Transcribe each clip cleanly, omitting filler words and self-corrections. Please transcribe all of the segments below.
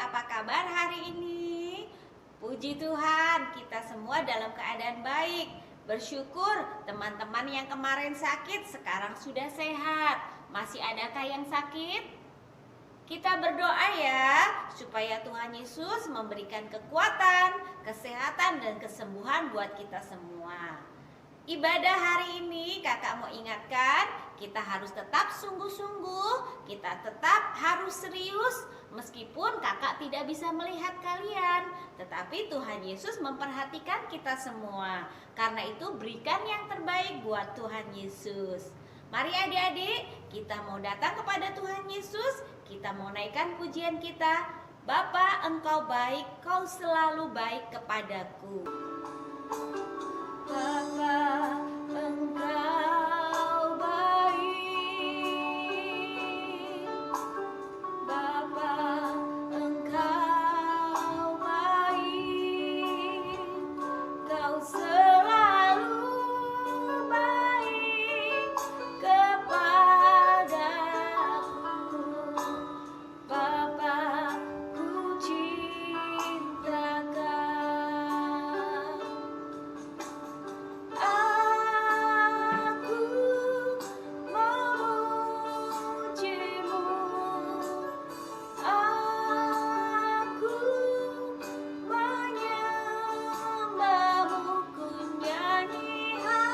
apa kabar hari ini? Puji Tuhan, kita semua dalam keadaan baik. Bersyukur teman-teman yang kemarin sakit sekarang sudah sehat. Masih adakah yang sakit? Kita berdoa ya, supaya Tuhan Yesus memberikan kekuatan, kesehatan, dan kesembuhan buat kita semua. Ibadah hari ini kakak mau ingatkan, kita harus tetap sungguh-sungguh, kita tetap harus serius. Meskipun kakak tidak bisa melihat kalian, tetapi Tuhan Yesus memperhatikan kita semua. Karena itu berikan yang terbaik buat Tuhan Yesus. Mari adik-adik, kita mau datang kepada Tuhan Yesus, kita mau naikkan pujian kita. Bapa, Engkau baik, Kau selalu baik kepadaku. Bapa, Engkau baik. Bapa, Engkau baik. Kau selalu baik kepadaku. Bapa, ku cinta Kau. Aku memujimu, aku menyembahmu, ku nyanyi haleluya.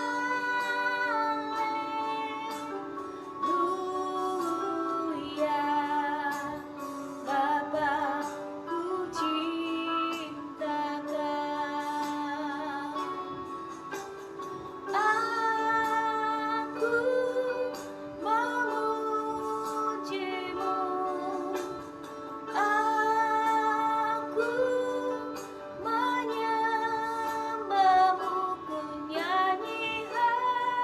Bapa, ku cinta Kau. Aku memujimu, aku menyembahmu, ku nyanyi haleluya.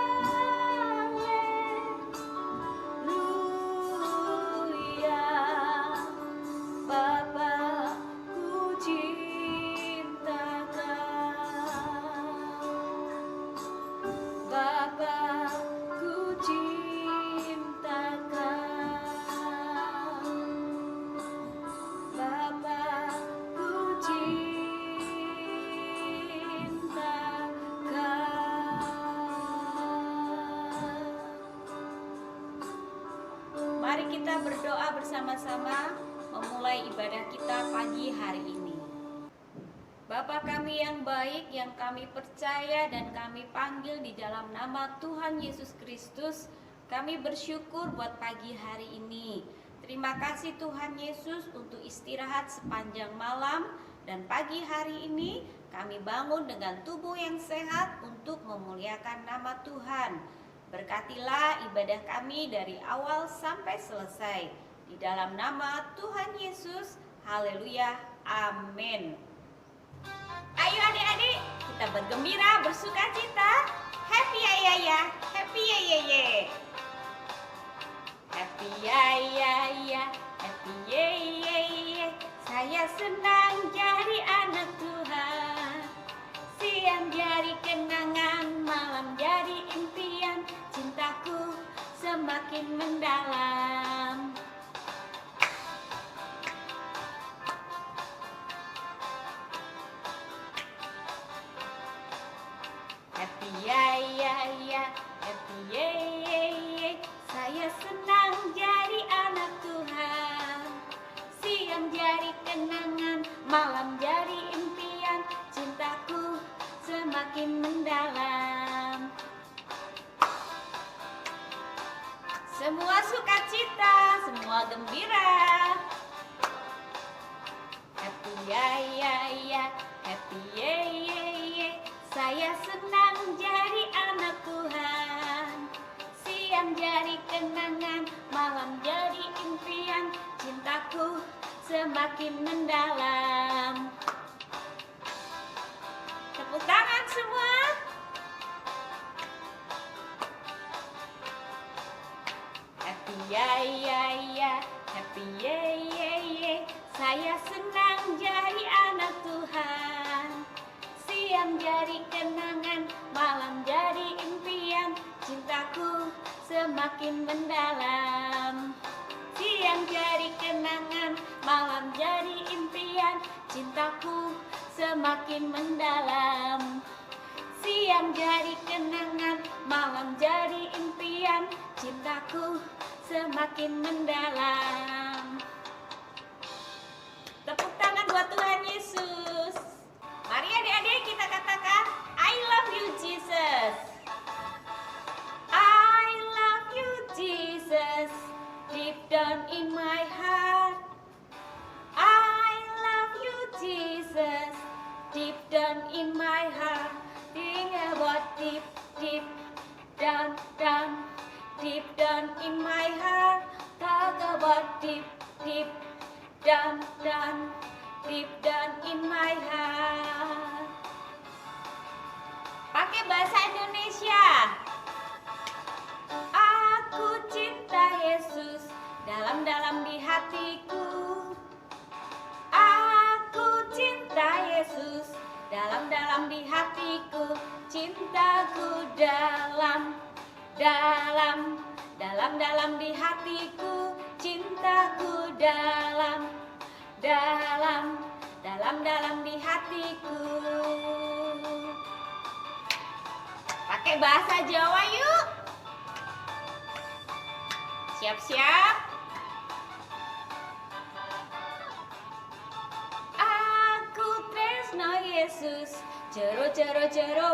Bapa, ku cinta Kau. Bapa, ku cinta Kau. Bapa, ku cinta Kau. Mari kita berdoa bersama-sama memulai ibadah kita pagi hari ini. Bapa kami yang baik, yang kami percaya dan kami panggil di dalam nama Tuhan Yesus Kristus, kami bersyukur buat pagi hari ini. Terima kasih Tuhan Yesus untuk istirahat sepanjang malam, dan pagi hari ini kami bangun dengan tubuh yang sehat untuk memuliakan nama Tuhan. Berkatilah ibadah kami dari awal sampai selesai. Di dalam nama Tuhan Yesus, haleluya, amin. Ayo adik-adik, kita bergembira, bersuka cita. Happy ya ya ya, happy ya ya ya. Happy ya ya ya, happy ya ya ya. Saya senang jadi anak Tuhan. Siang jadi kenangan, malam jadi impian. Cintaku semakin mendalam. Happy ya ya ya, happy ya ya ya. Saya senang jadi anak Tuhan. Siang jadi kenangan, malam jadi impian. Cintaku semakin mendalam. Semua sukacita, semua gembira. Happy ya ya ya, happy ya ya ya. Saya senang jadi anak Tuhan. Siang jadi kenangan, malam jadi impian. Cintaku semakin mendalam. Tepuk tangan semua. Happy ya ya ya, happy ya ya ya. Saya senang jadi anak Tuhan. Siang jadi kenangan, malam jadi impian. Cintaku semakin mendalam. Siang jadi kenangan, malam jadi impian. semakin mendalam. Siang jadi kenangan, malam jadi impian, cintaku semakin mendalam. Tepuk tangan buat Tuhan Yesus. Mari adik-adik kita katakan, I love you Jesus. I love you Jesus, deep down in my heart. I love you Jesus, deep down in my heart. Think about deep, deep down, down, deep down in my heart. Talk about deep, deep down, down, deep down in my heart. Pakai bahasa Indonesia. Aku cinta Yesus dalam-dalam di hatiku. Aku cinta Yesus dalam-dalam di hatiku. Cintaku dalam-dalam di hatiku. Cintaku dalam-dalam di hatiku. Pakai bahasa Jawa yuk. Siap-siap. Aku tresno Yesus, jero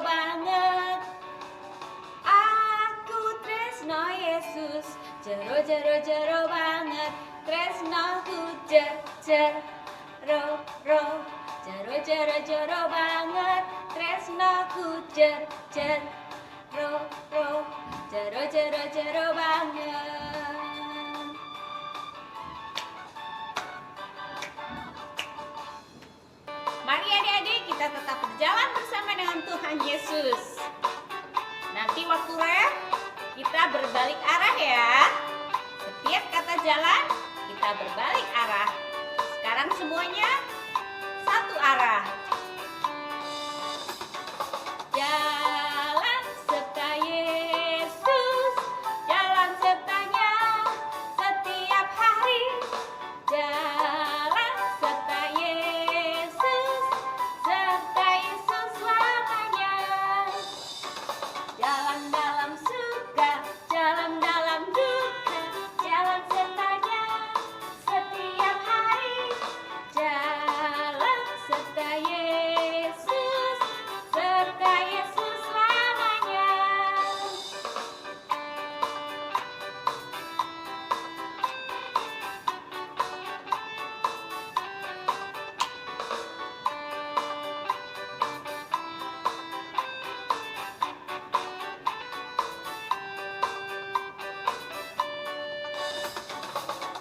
banget. Aku tresno Yesus, jero banget. Tresnoku jero banget. Tresnoku jero banget. Mari adik-adik kita tetap berjalan bersama dengan Tuhan Yesus. Nanti waktu rem kita berbalik arah ya. Setiap kata jalan kita berbalik arah. Sekarang semuanya satu arah. Jalan serta Yesus, jalan sertanya setiap hari. Jalan serta Yesus, serta Yesus selamanya. Jalan dalam suka, jalan dalam duka, jalan sertanya setiap hari. Jalan serta Yesus, serta Yesus selamanya.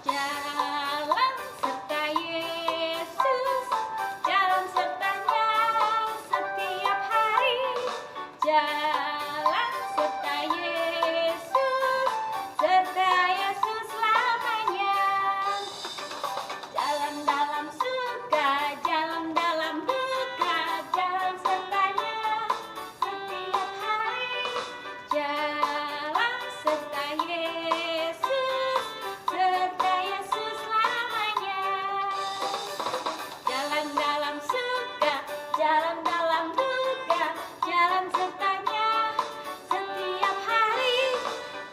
Jalan serta Yesus, jalan sertanya setiap hari. Jalan serta Yesus, serta Yesus selamanya. Jalan dalam suka, jalan dalam duka, jalan sertanya setiap hari. Jalan serta Yesus, serta Yesus selamanya. Jalan dalam suka, jalan dalam duka, jalan sertanya setiap hari.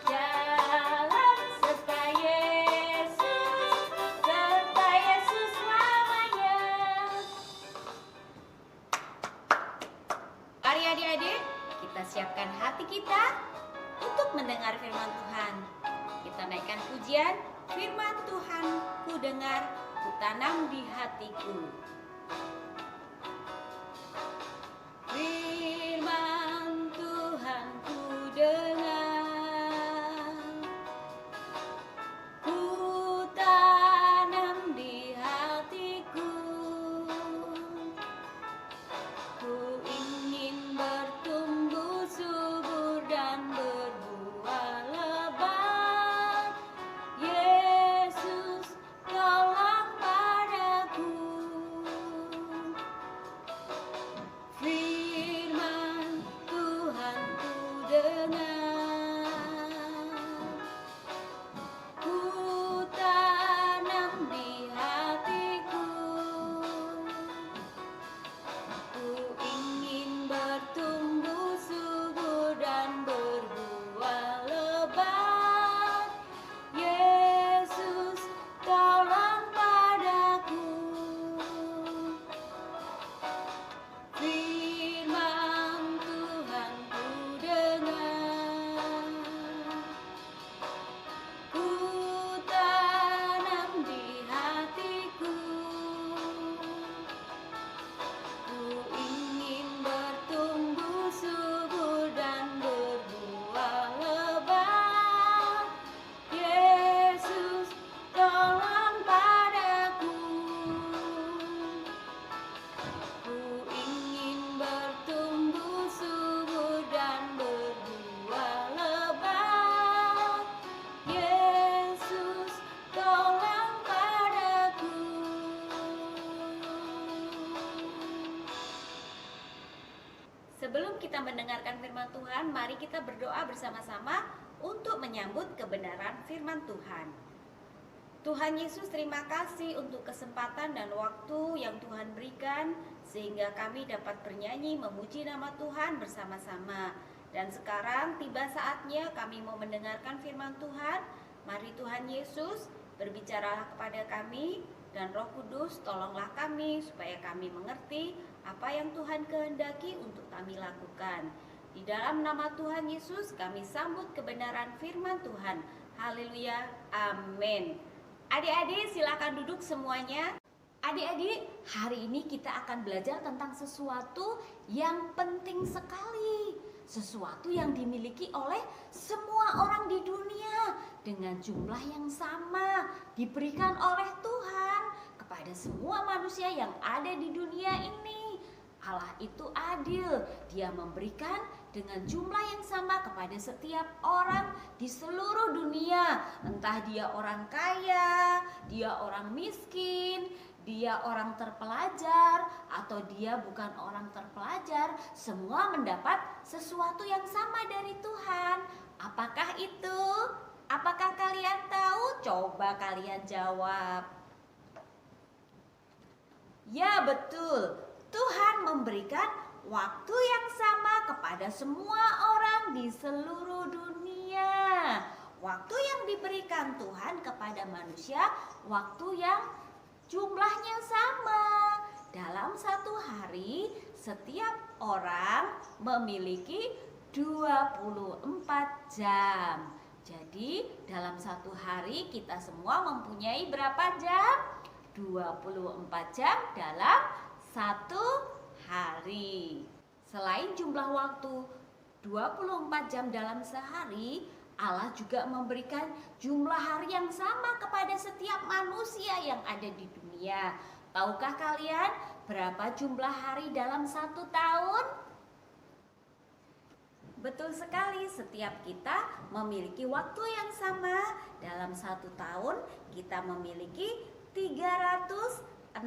Jalan serta Yesus, serta Yesus selamanya. Mari adik-adik, kita siapkan hati kita untuk mendengar firman Tuhan. Kita naikkan pujian, firman Tuhan ku dengar, ku tanam di hatiku. Firman Tuhan ku dengar, ku tanam di hatiku. Ku ingin bertumbuh subur dan berbuah lebat. Yesus, tolong padaku. Sebelum kita mendengarkan firman Tuhan, mari kita berdoa bersama-sama untuk menyambut kebenaran firman Tuhan. Tuhan Yesus, terima kasih untuk kesempatan dan waktu yang Tuhan berikan sehingga kami dapat bernyanyi memuji nama Tuhan bersama-sama. Dan sekarang tiba saatnya kami mau mendengarkan firman Tuhan. Mari Tuhan Yesus berbicaralah kepada kami, dan Roh Kudus tolonglah kami supaya kami mengerti apa yang Tuhan kehendaki untuk kami lakukan. Di dalam nama Tuhan Yesus kami sambut kebenaran firman Tuhan. Haleluya, amin. Adik-adik silakan duduk semuanya. Adik-adik, hari ini kita akan belajar tentang sesuatu yang penting sekali. Sesuatu yang dimiliki oleh semua orang di dunia dengan jumlah yang sama, diberikan oleh Tuhan kepada semua manusia yang ada di dunia ini. Allah itu adil, Dia memberikan dengan jumlah yang sama kepada setiap orang di seluruh dunia. Entah dia orang kaya, dia orang miskin, dia orang terpelajar, atau dia bukan orang terpelajar, semua mendapat sesuatu yang sama dari Tuhan. Apakah itu? Apakah kalian tahu? Coba kalian jawab. Ya, betul. Tuhan memberikan waktu yang sama kepada semua orang di seluruh dunia. Waktu yang diberikan Tuhan kepada manusia, waktu yang jumlahnya sama. Dalam satu hari, setiap orang memiliki 24 jam. Jadi, dalam satu hari kita semua mempunyai berapa jam? 24 jam dalam satu hari. Selain jumlah waktu 24 jam dalam sehari, Allah juga memberikan jumlah hari yang sama kepada setiap manusia yang ada di dunia. Tahukah kalian berapa jumlah hari dalam satu tahun? Betul sekali, setiap kita memiliki waktu yang sama. Dalam satu tahun kita memiliki 365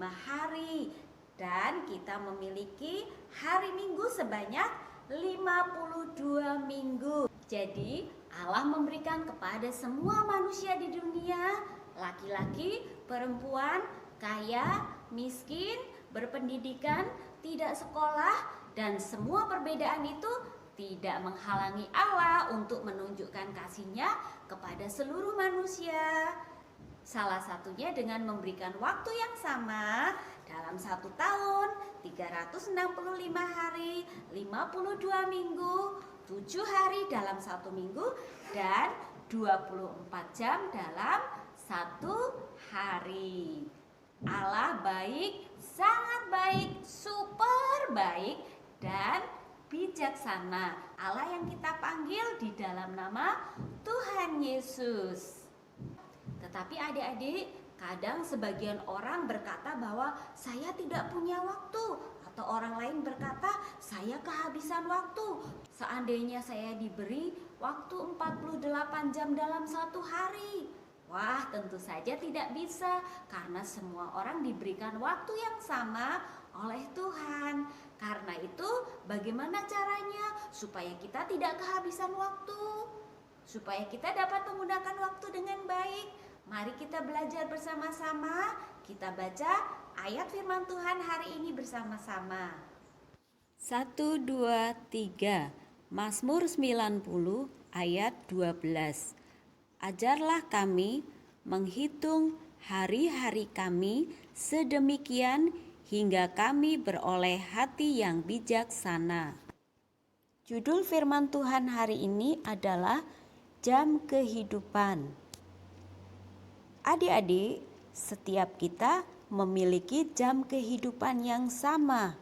hari. Dan kita memiliki hari Minggu sebanyak 52 minggu. Jadi Allah memberikan kepada semua manusia di dunia, laki-laki, perempuan, kaya, miskin, berpendidikan, tidak sekolah, dan semua perbedaan itu tidak menghalangi Allah untuk menunjukkan kasih-Nya kepada seluruh manusia. Salah satunya dengan memberikan waktu yang sama dalam satu tahun, 365 hari, 52 minggu, 7 hari dalam satu minggu, dan 24 jam dalam satu hari. Allah baik, sangat baik, super baik, dan bijaksana. Allah yang kita panggil di dalam nama Tuhan Yesus. Tetapi adik-adik, kadang sebagian orang berkata bahwa saya tidak punya waktu, atau orang lain berkata saya kehabisan waktu. Seandainya saya diberi waktu 48 jam dalam satu hari. Wah, tentu saja tidak bisa, karena semua orang diberikan waktu yang sama oleh Tuhan. Karena itu, bagaimana caranya supaya kita tidak kehabisan waktu? Supaya kita dapat menggunakan waktu dengan baik? Mari kita belajar bersama-sama. Kita baca ayat firman Tuhan hari ini bersama-sama. 1, 2, 3. Mazmur 90 ayat 12. Ajarlah kami menghitung hari-hari kami sedemikian hingga kami beroleh hati yang bijaksana. Judul firman Tuhan hari ini adalah Jam Kehidupan. Adik-adik, setiap kita memiliki jam kehidupan yang sama,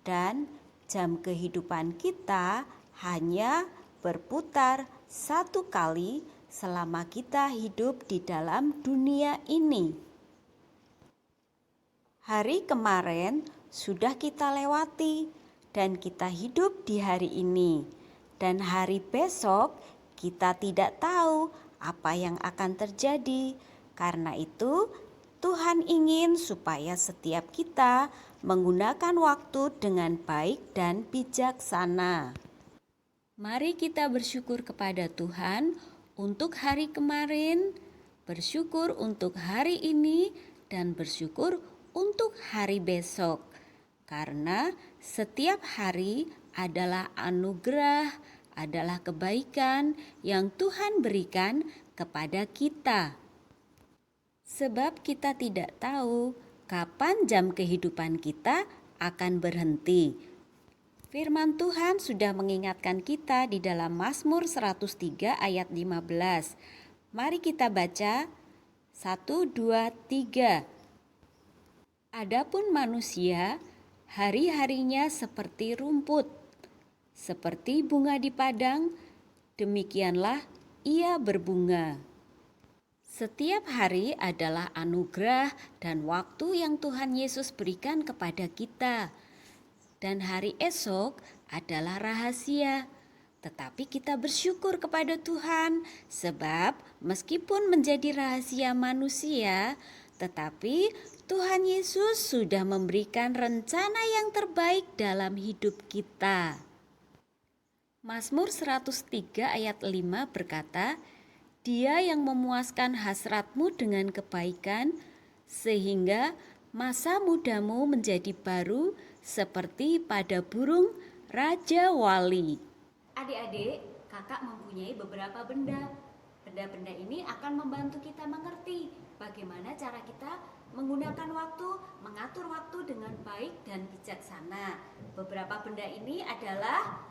dan jam kehidupan kita hanya berputar satu kali selama kita hidup di dalam dunia ini. Hari kemarin sudah kita lewati dan kita hidup di hari ini, dan hari besok kita tidak tahu apa yang akan terjadi. Karena itu, Tuhan ingin supaya setiap kita menggunakan waktu dengan baik dan bijaksana. Mari kita bersyukur kepada Tuhan untuk hari kemarin, bersyukur untuk hari ini, dan bersyukur untuk hari besok. Karena setiap hari adalah anugerah, adalah kebaikan yang Tuhan berikan kepada kita. Sebab kita tidak tahu kapan jam kehidupan kita akan berhenti. Firman Tuhan sudah mengingatkan kita di dalam Mazmur 103 ayat 15. Mari kita baca 1, 2, 3. Adapun manusia, hari-harinya seperti rumput, seperti bunga di padang, demikianlah ia berbunga. Setiap hari adalah anugerah dan waktu yang Tuhan Yesus berikan kepada kita. Dan hari esok adalah rahasia. Tetapi kita bersyukur kepada Tuhan, sebab meskipun menjadi rahasia manusia, tetapi Tuhan Yesus sudah memberikan rencana yang terbaik dalam hidup kita. Mazmur 103 ayat 5 berkata, Dia yang memuaskan hasratmu dengan kebaikan, sehingga masa mudamu menjadi baru seperti pada burung Raja Wali. Adik-adik, kakak mempunyai beberapa benda. Benda-benda ini akan membantu kita mengerti bagaimana cara kita menggunakan waktu, mengatur waktu dengan baik dan bijaksana. Beberapa benda ini adalah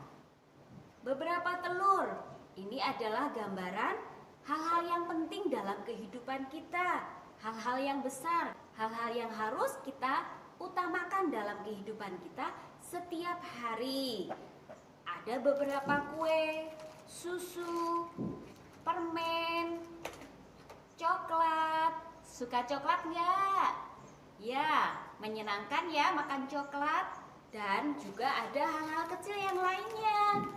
beberapa telur. Ini adalah gambaran hal-hal yang penting dalam kehidupan kita, hal-hal yang besar, hal-hal yang harus kita utamakan dalam kehidupan kita setiap hari. Ada beberapa kue, susu, permen, coklat. Suka coklat nggak? Ya, menyenangkan ya makan coklat. Dan juga ada hal-hal kecil yang lainnya.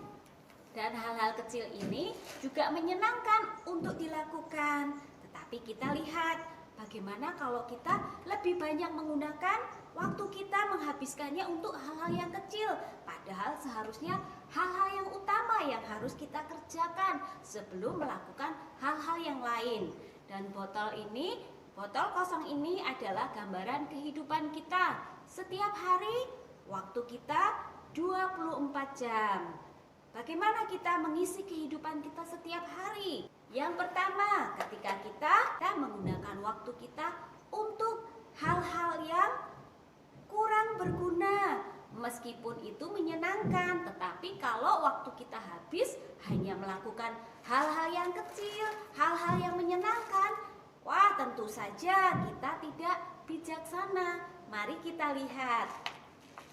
Dan hal-hal kecil ini juga menyenangkan untuk dilakukan. Tetapi kita lihat bagaimana kalau kita lebih banyak menggunakan waktu kita menghabiskannya untuk hal-hal yang kecil. Padahal seharusnya hal-hal yang utama yang harus kita kerjakan sebelum melakukan hal-hal yang lain. Dan botol kosong ini adalah gambaran kehidupan kita. Setiap hari waktu kita 24 jam. Bagaimana kita mengisi kehidupan kita setiap hari? Yang pertama, ketika kita menggunakan waktu kita untuk hal-hal yang kurang berguna. Meskipun itu menyenangkan, tetapi kalau waktu kita habis hanya melakukan hal-hal yang kecil, hal-hal yang menyenangkan, wah tentu saja kita tidak bijaksana. Mari kita lihat.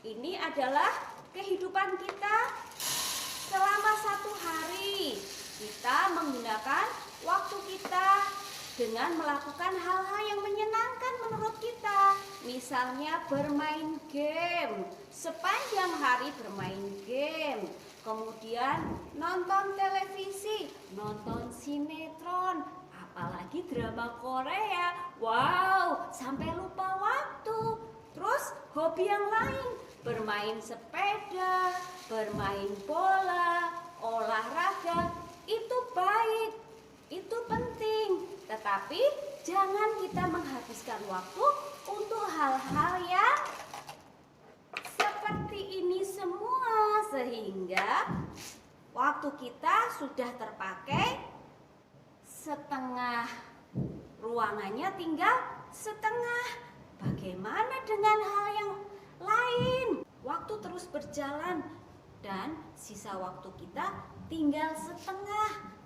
Ini adalah kehidupan kita. Selama satu hari kita menggunakan waktu kita dengan melakukan hal-hal yang menyenangkan menurut kita. Misalnya bermain game, sepanjang hari bermain game. Kemudian nonton televisi, nonton sinetron, apalagi drama Korea. Wow, sampai lupa waktu. Terus hobi yang lain, bermain sepeda, bermain bola, olahraga, itu baik, itu penting. Tetapi jangan kita menghabiskan waktu untuk hal-hal yang seperti ini semua, sehingga waktu kita sudah terpakai setengah, ruangannya tinggal setengah. Bagaimana dengan hal yang lain? Waktu terus berjalan dan sisa waktu kita tinggal setengah.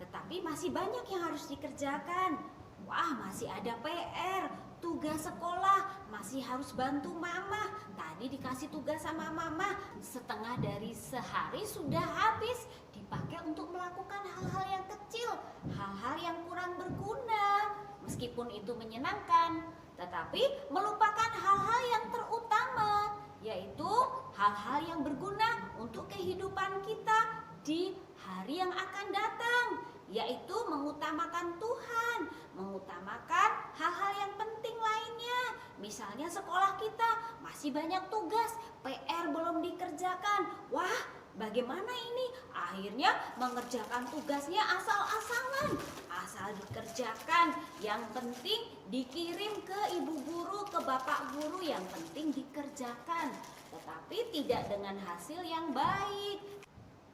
Tetapi masih banyak yang harus dikerjakan. Wah, masih ada PR, tugas sekolah, masih harus bantu mama. Tadi dikasih tugas sama mama, setengah dari sehari sudah habis dipakai untuk melakukan hal-hal yang kecil, hal-hal yang kurang berguna. Meskipun itu menyenangkan, tetapi melupakan hal-hal yang terutama, yaitu hal-hal yang berguna untuk kehidupan kita di hari yang akan datang, yaitu mengutamakan Tuhan, mengutamakan hal-hal misalnya sekolah kita masih banyak tugas, PR belum dikerjakan. Wah, bagaimana ini? Akhirnya mengerjakan tugasnya asal-asalan, asal dikerjakan. Yang penting dikirim ke ibu guru, ke bapak guru, yang penting dikerjakan. Tetapi tidak dengan hasil yang baik.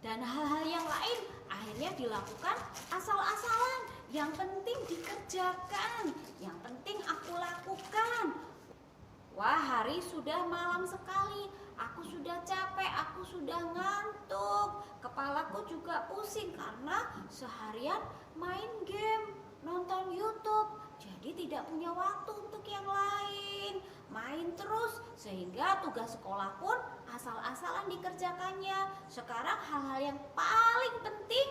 Dan hal-hal yang lain akhirnya dilakukan asal-asalan. Yang penting dikerjakan, yang penting aku lakukan. Wah, hari sudah malam sekali, aku sudah capek, aku sudah ngantuk, kepalaku juga pusing karena seharian main game, nonton YouTube, jadi tidak punya waktu untuk yang lain, main terus sehingga tugas sekolah pun asal-asalan dikerjakannya. Sekarang hal-hal yang paling penting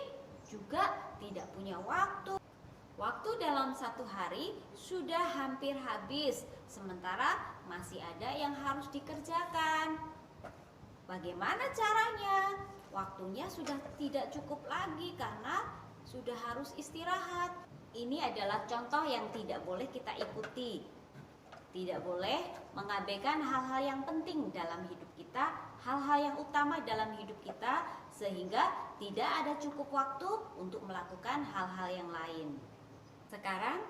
juga tidak punya waktu. Waktu dalam satu hari sudah hampir habis, sementara masih ada yang harus dikerjakan. Bagaimana caranya? Waktunya sudah tidak cukup lagi karena sudah harus istirahat. Ini adalah contoh yang tidak boleh kita ikuti. Tidak boleh mengabaikan hal-hal yang penting dalam hidup kita, hal-hal yang utama dalam hidup kita, sehingga tidak ada cukup waktu untuk melakukan hal-hal yang lain. Sekarang,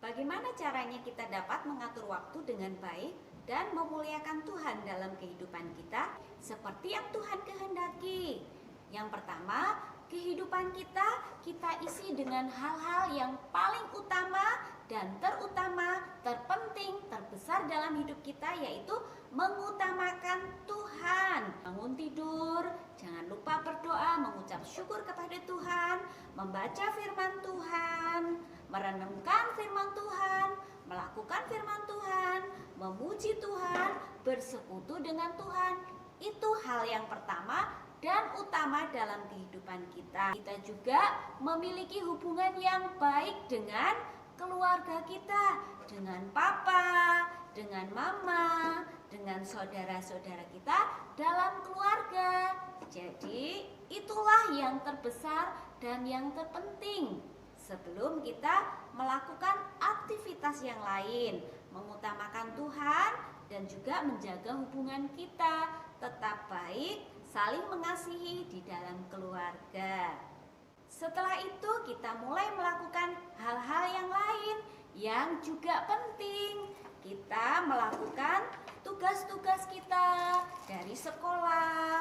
bagaimana caranya kita dapat mengatur waktu dengan baik dan memuliakan Tuhan dalam kehidupan kita seperti yang Tuhan kehendaki? Yang pertama, kehidupan kita isi dengan hal-hal yang paling utama dan terutama, terpenting, terbesar dalam hidup kita, yaitu mengutamakan Tuhan. Bangun tidur, jangan lupa berdoa, mengucap syukur kepada Tuhan, membaca firman Tuhan, merenungkan firman Tuhan, melakukan firman Tuhan, memuji Tuhan, bersekutu dengan Tuhan. Itu hal yang pertama dan utama dalam kehidupan kita. Kita juga memiliki hubungan yang baik dengan keluarga kita, dengan papa, dengan mama, dengan saudara-saudara kita dalam keluarga. Jadi itulah yang terbesar dan yang terpenting sebelum kita melakukan aktivitas yang lain, mengutamakan Tuhan dan juga menjaga hubungan kita tetap baik, saling mengasihi di dalam keluarga. Setelah itu kita mulai melakukan hal-hal yang lain yang juga penting. Kita melakukan tugas-tugas kita dari sekolah,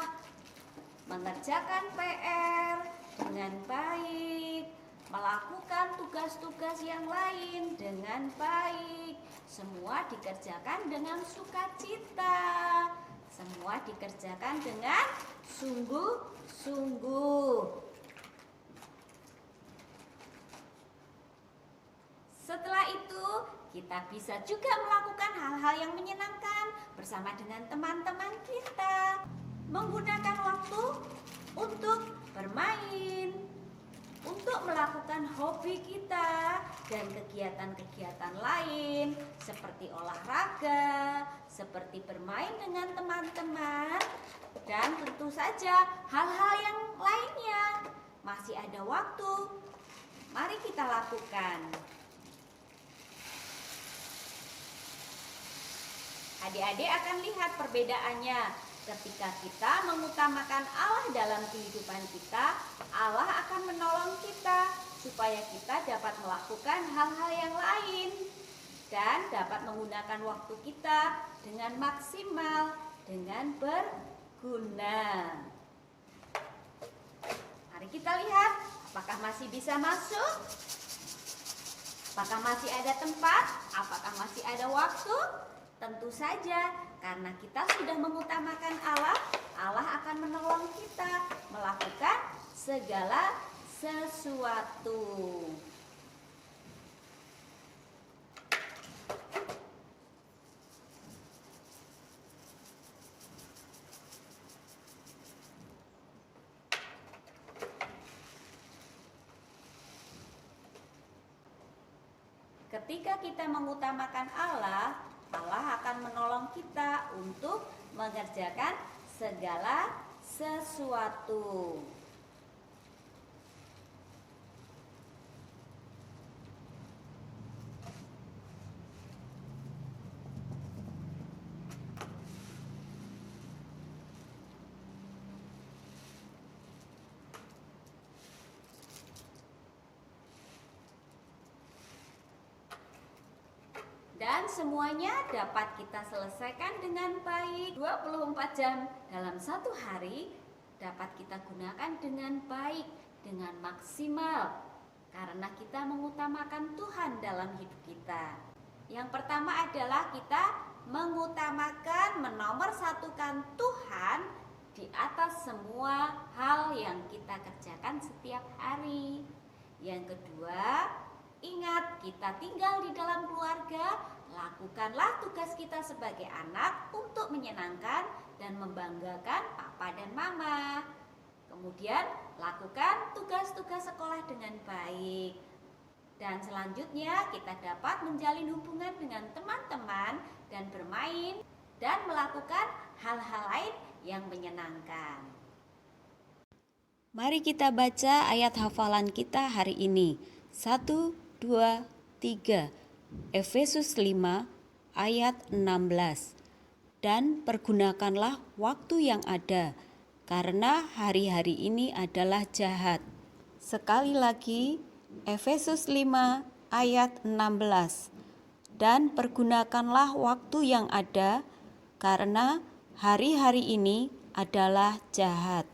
mengerjakan PR dengan baik, melakukan tugas-tugas yang lain dengan baik. Semua dikerjakan dengan sukacita. Semua dikerjakan dengan sungguh-sungguh. Setelah itu, kita bisa juga melakukan hal-hal yang menyenangkan bersama dengan teman-teman kita. Menggunakan waktu untuk bermain, untuk melakukan hobi kita dan kegiatan-kegiatan lain seperti olahraga, seperti bermain dengan teman-teman, dan tentu saja hal-hal yang lainnya. Masih ada waktu, mari kita lakukan. Adik-adik akan lihat perbedaannya. Ketika kita mengutamakan Allah dalam kehidupan kita, Allah akan menolong kita supaya kita dapat melakukan hal-hal yang lain dan dapat menggunakan waktu kita dengan maksimal, dengan berguna. Mari kita lihat, apakah masih bisa masuk? Apakah masih ada tempat? Apakah masih ada waktu? Tentu saja, karena kita sudah mengutamakan Allah, Allah akan menolong kita melakukan segala sesuatu. Ketika kita mengutamakan Allah, Allah akan menolong kita untuk mengerjakan segala sesuatu. Dan semuanya dapat kita selesaikan dengan baik. 24 jam dalam satu hari dapat kita gunakan dengan baik, dengan maksimal, karena kita mengutamakan Tuhan dalam hidup kita. Yang pertama adalah kita mengutamakan, menomorsatukan Tuhan di atas semua hal yang kita kerjakan setiap hari. Yang kedua, ingat, kita tinggal di dalam keluarga, lakukanlah tugas kita sebagai anak untuk menyenangkan dan membanggakan papa dan mama. Kemudian, lakukan tugas-tugas sekolah dengan baik. Dan selanjutnya, kita dapat menjalin hubungan dengan teman-teman dan bermain dan melakukan hal-hal lain yang menyenangkan. Mari kita baca ayat hafalan kita hari ini. 1, 2, 3. Efesus 5 ayat 16. Dan pergunakanlah waktu yang ada, karena hari-hari ini adalah jahat. Sekali lagi, Efesus 5 ayat 16. Dan pergunakanlah waktu yang ada, karena hari-hari ini adalah jahat.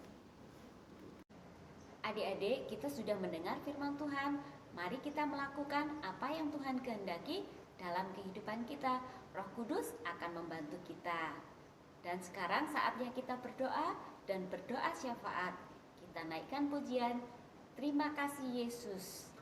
Adik-adik, kita sudah mendengar firman Tuhan. Mari kita melakukan apa yang Tuhan kehendaki dalam kehidupan kita. Roh Kudus akan membantu kita. Dan sekarang saatnya kita berdoa dan berdoa syafaat. Kita naikkan pujian. Terima kasih Yesus.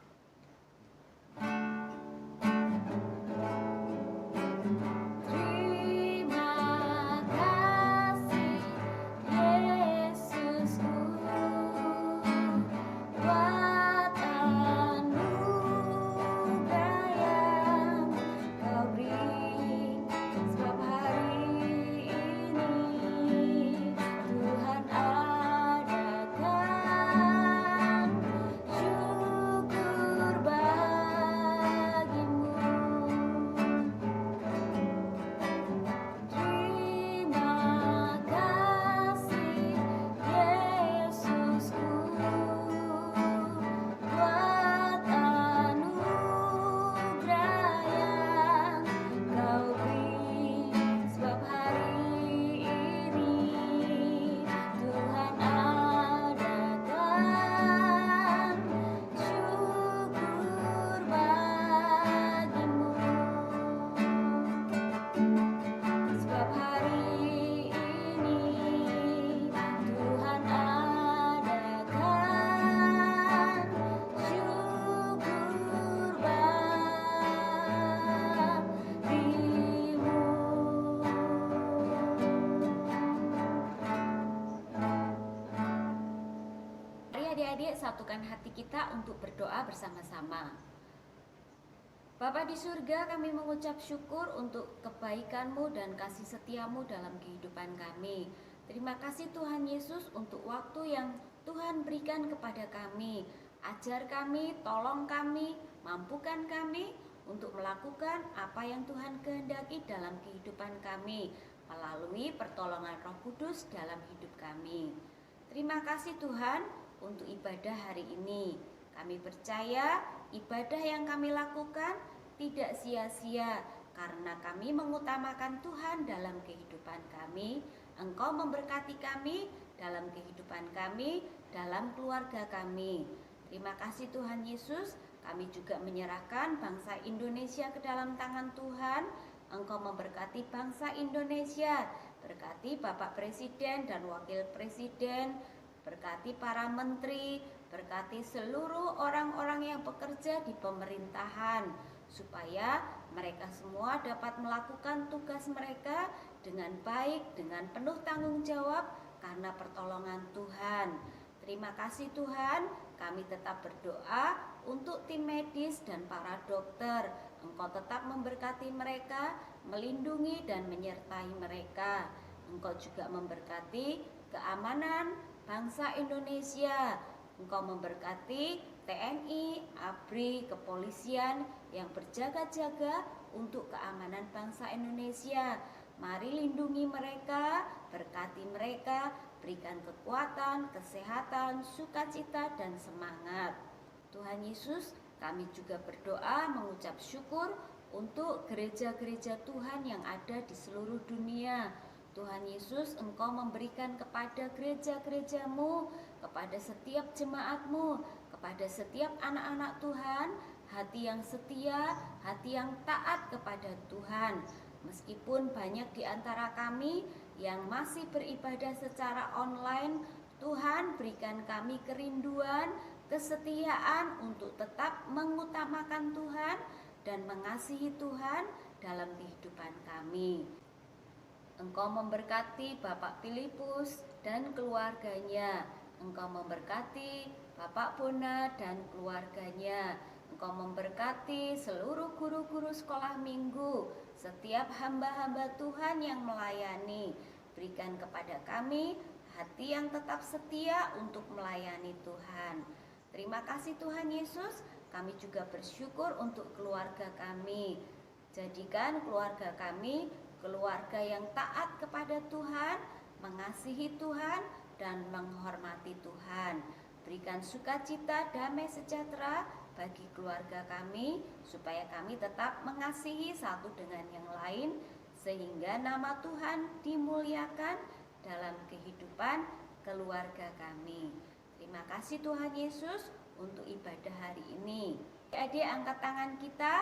Adik-adik, satukan hati kita untuk berdoa bersama-sama. Bapa di surga, kami mengucap syukur untuk kebaikan-Mu dan kasih setia-Mu dalam kehidupan kami. Terima kasih Tuhan Yesus untuk waktu yang Tuhan berikan kepada kami. Ajar kami, tolong kami, mampukan kami untuk melakukan apa yang Tuhan kehendaki dalam kehidupan kami melalui pertolongan Roh Kudus dalam hidup kami. Terima kasih Tuhan untuk ibadah hari ini. Kami percaya ibadah yang kami lakukan tidak sia-sia karena kami mengutamakan Tuhan dalam kehidupan kami. Engkau memberkati kami dalam kehidupan kami, dalam keluarga kami. Terima kasih Tuhan Yesus. Kami juga menyerahkan bangsa Indonesia ke dalam tangan Tuhan. Engkau memberkati bangsa Indonesia, berkati Bapak Presiden dan Wakil Presiden, berkati para menteri, berkati seluruh orang-orang yang bekerja di pemerintahan, supaya mereka semua dapat melakukan tugas mereka dengan baik, dengan penuh tanggung jawab karena pertolongan Tuhan. Terima kasih Tuhan, kami tetap berdoa untuk tim medis dan para dokter. Engkau tetap memberkati mereka, melindungi dan menyertai mereka. Engkau juga memberkati keamanan bangsa Indonesia. Engkau memberkati TNI, ABRI, kepolisian yang berjaga-jaga untuk keamanan bangsa Indonesia. Mari lindungi mereka, berkati mereka, berikan kekuatan, kesehatan, sukacita, dan semangat. Tuhan Yesus, kami juga berdoa mengucap syukur untuk gereja-gereja Tuhan yang ada di seluruh dunia. Tuhan Yesus, Engkau memberikan kepada gereja-gerejamu, kepada setiap jemaatmu, kepada setiap anak-anak Tuhan, hati yang setia, hati yang taat kepada Tuhan. Meskipun banyak di antara kami yang masih beribadah secara online, Tuhan berikan kami kerinduan, kesetiaan untuk tetap mengutamakan Tuhan dan mengasihi Tuhan dalam kehidupan kami. Engkau memberkati Bapak Filipus dan keluarganya. Engkau memberkati Bapak Bona dan keluarganya. Engkau memberkati seluruh guru-guru sekolah minggu, setiap hamba-hamba Tuhan yang melayani. Berikan kepada kami hati yang tetap setia untuk melayani Tuhan. Terima kasih Tuhan Yesus. Kami juga bersyukur untuk keluarga kami. Jadikan keluarga kami keluarga yang taat kepada Tuhan, mengasihi Tuhan, dan menghormati Tuhan. Berikan sukacita, damai sejahtera bagi keluarga kami, supaya kami tetap mengasihi satu dengan yang lain, sehingga nama Tuhan dimuliakan dalam kehidupan keluarga kami. Terima kasih Tuhan Yesus untuk ibadah hari ini. Adik, angkat tangan kita.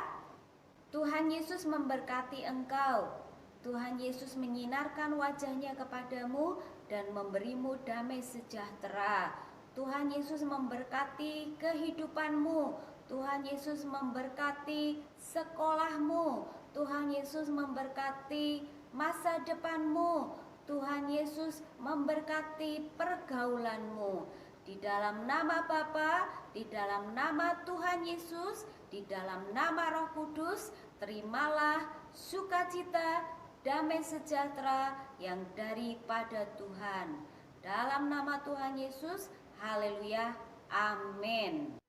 Tuhan Yesus memberkati engkau. Tuhan Yesus menyinarkan wajahnya kepadamu dan memberimu damai sejahtera. Tuhan Yesus memberkati kehidupanmu. Tuhan Yesus memberkati sekolahmu. Tuhan Yesus memberkati masa depanmu. Tuhan Yesus memberkati pergaulanmu. Di dalam nama Bapa, di dalam nama Tuhan Yesus, di dalam nama Roh Kudus, terimalah sukacita, damai sejahtera yang daripada Tuhan. Dalam nama Tuhan Yesus, haleluya, amin.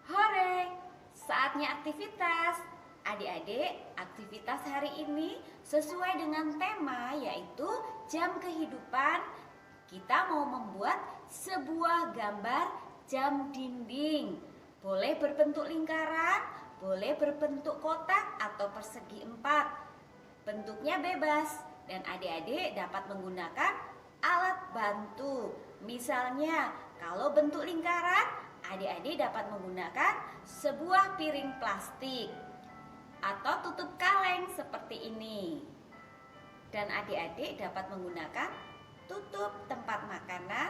Hore, saatnya aktivitas. Adik-adik, aktivitas hari ini sesuai dengan tema, yaitu jam kehidupan. Kita mau membuat sebuah gambar jam dinding. Boleh berbentuk lingkaran, boleh berbentuk kotak atau persegi 4. Bentuknya bebas dan adik-adik dapat menggunakan alat bantu. Misalnya, kalau bentuk lingkaran, adik-adik dapat menggunakan sebuah piring plastik atau tutup kaleng seperti ini. Dan adik-adik dapat menggunakan tutup tempat makanan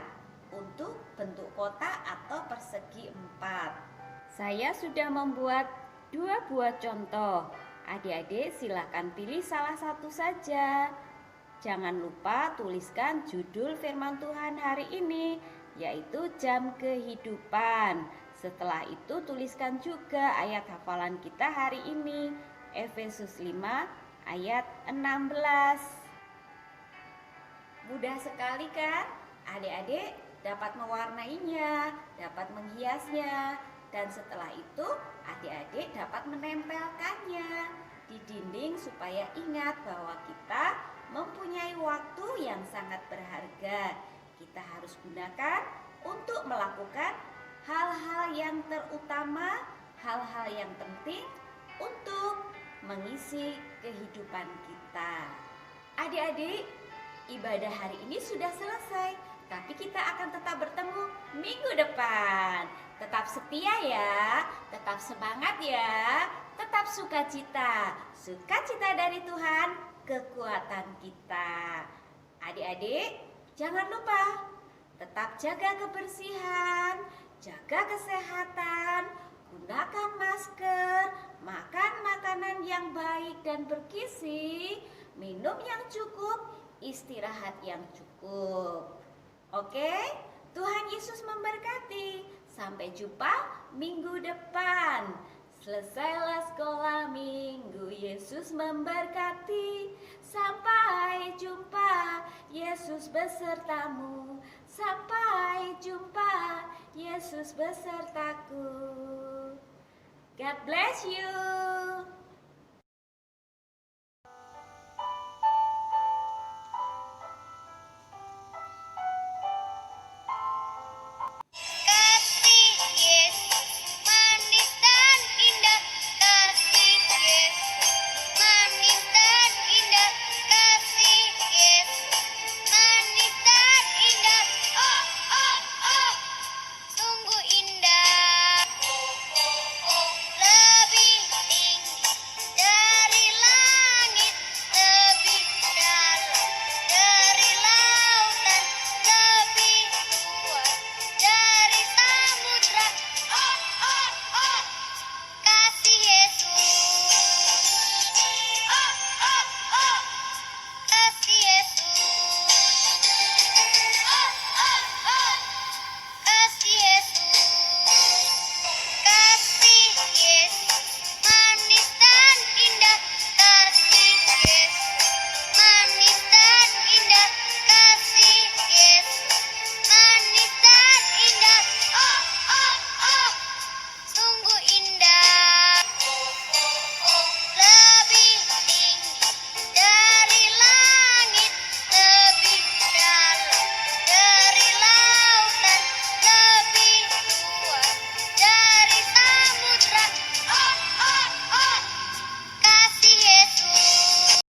untuk bentuk kotak atau persegi 4. Saya sudah membuat 2 buah contoh. Adik-adik silakan pilih salah satu saja. Jangan lupa tuliskan judul firman Tuhan hari ini, yaitu jam kehidupan. Setelah itu tuliskan juga ayat hafalan kita hari ini, Efesus 5 ayat 16. Mudah sekali kan? Adik-adik dapat mewarnainya, dapat menghiasnya, dan setelah itu adik-adik dapat menempelkannya di dinding supaya ingat bahwa kita mempunyai waktu yang sangat berharga. Kita harus gunakan untuk melakukan hal-hal yang terutama, hal-hal yang penting untuk mengisi kehidupan kita. Adik-adik, ibadah hari ini sudah selesai, tapi kita akan tetap bertemu minggu depan. Tetap setia ya, tetap semangat ya, tetap sukacita. Sukacita dari Tuhan, kekuatan kita. Adik-adik, jangan lupa tetap jaga kebersihan, jaga kesehatan, gunakan masker, makan makanan yang baik dan bergizi, minum yang cukup, istirahat yang cukup. Oke, Tuhan Yesus memberkati. Sampai jumpa minggu depan. Selesailah sekolah minggu, Yesus memberkati. Sampai jumpa, Yesus besertamu. Sampai jumpa, Yesus besertaku. God bless you.